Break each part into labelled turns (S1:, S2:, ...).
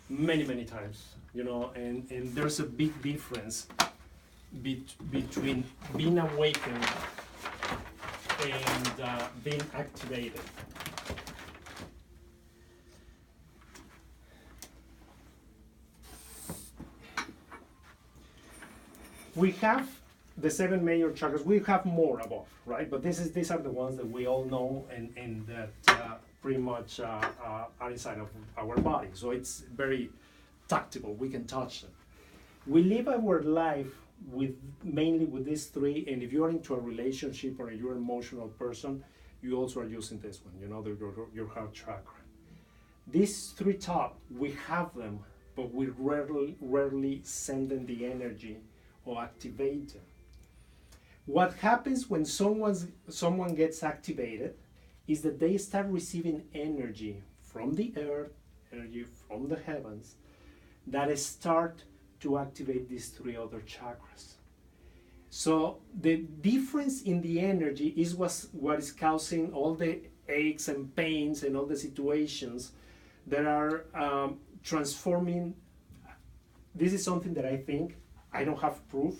S1: many times, and there's a big difference between being awakened and being activated. We have the 7 major chakras. We have more above, right? But these are the ones that we all know and that pretty much are inside of our body. So it's very tactile. We can touch them. We live our life mainly with these three, and if you're into a relationship or you're an emotional person, you also are using this one, your heart chakra. These three top, we have them, but we rarely send them the energy or activate them. What happens when someone gets activated is that they start receiving energy from the earth, energy from the heavens, that start to activate these three other chakras. So the difference in the energy is what is causing all the aches and pains and all the situations that are transforming. This is something that I think, I don't have proof,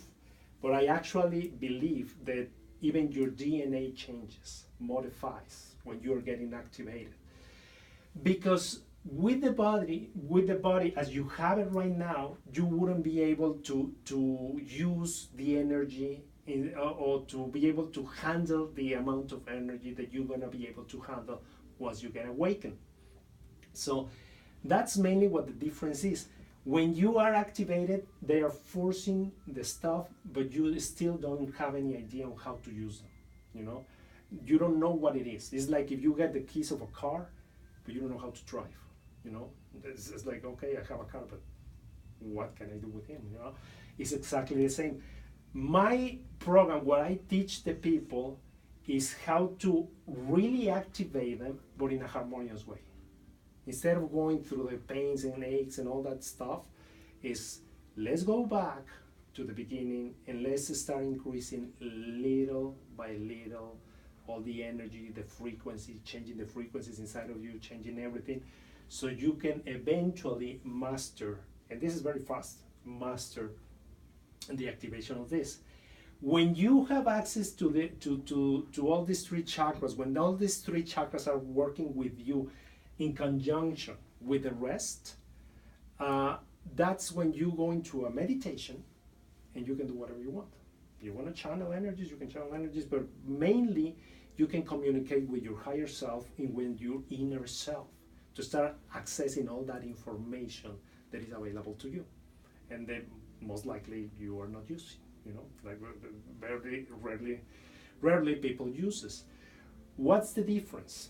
S1: but I actually believe that even your DNA changes, modifies when you're getting activated. Because with the body as you have it right now, you wouldn't be able to use the energy or to be able to handle the amount of energy that you're going to be able to handle once you get awakened. So that's mainly what the difference is. When you are activated, they are forcing the stuff, but you still don't have any idea on how to use them. You don't know what it is. It's like if you get the keys of a car, but you don't know how to drive. It's like, okay, I have a car, but what can I do with him? It's exactly the same. My program, what I teach the people is how to really activate them, but in a harmonious way. Instead of going through the pains and aches and all that stuff, is let's go back to the beginning and let's start increasing little by little all the energy, the frequency, changing the frequencies inside of you, changing everything, so you can eventually master, and this is very fast, master the activation of this. When you have access to all these three chakras, when all these three chakras are working with you in conjunction with the rest, that's when you go into a meditation and you can do whatever you want. If you want to channel energies, you can channel energies, but mainly you can communicate with your higher self and with your inner self to start accessing all that information that is available to you, and then most likely you are not using. Like very rarely people use this. What's the difference?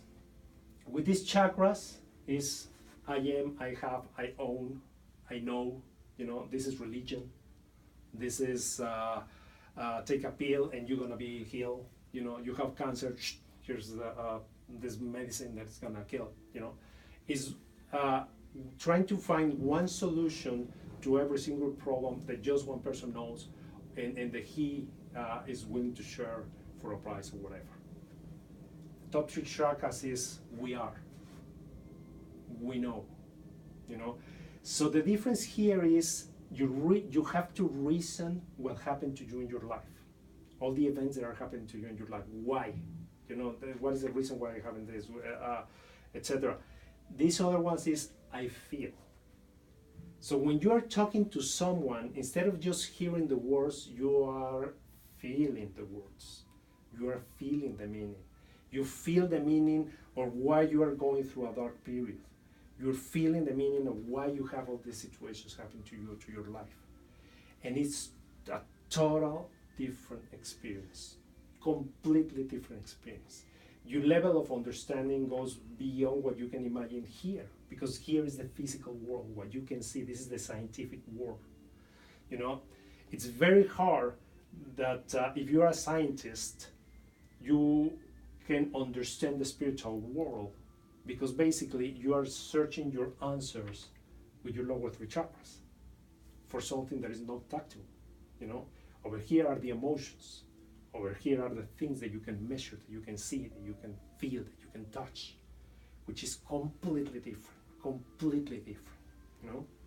S1: With these chakras is I am, I have, I own, I know, this is religion. This is take a pill and you're gonna be healed. You have cancer, here's this medicine that's gonna kill. Is trying to find one solution to every single problem that just one person knows, and that he is willing to share for a price or whatever. Top three chakras is we are, we know, So the difference here is you have to reason what happened to you in your life, all the events that are happening to you in your life. Why? What is the reason why you're having this, etc. These other ones is I feel. So when you are talking to someone, instead of just hearing the words, you are feeling the words. You are feeling the meaning. You feel the meaning of why you are going through a dark period. You're feeling the meaning of why you have all these situations happening to you, to your life. And it's a total different experience, completely different experience. Your level of understanding goes beyond what you can imagine here, because here is the physical world, what you can see. This is the scientific world. It's very hard that if you're a scientist, you can understand the spiritual world, because basically you are searching your answers with your lower three chakras for something that is not tactile. Over here are the emotions. Over here are the things that you can measure, that you can see, that you can feel, that you can touch, which is completely different, completely different. you know.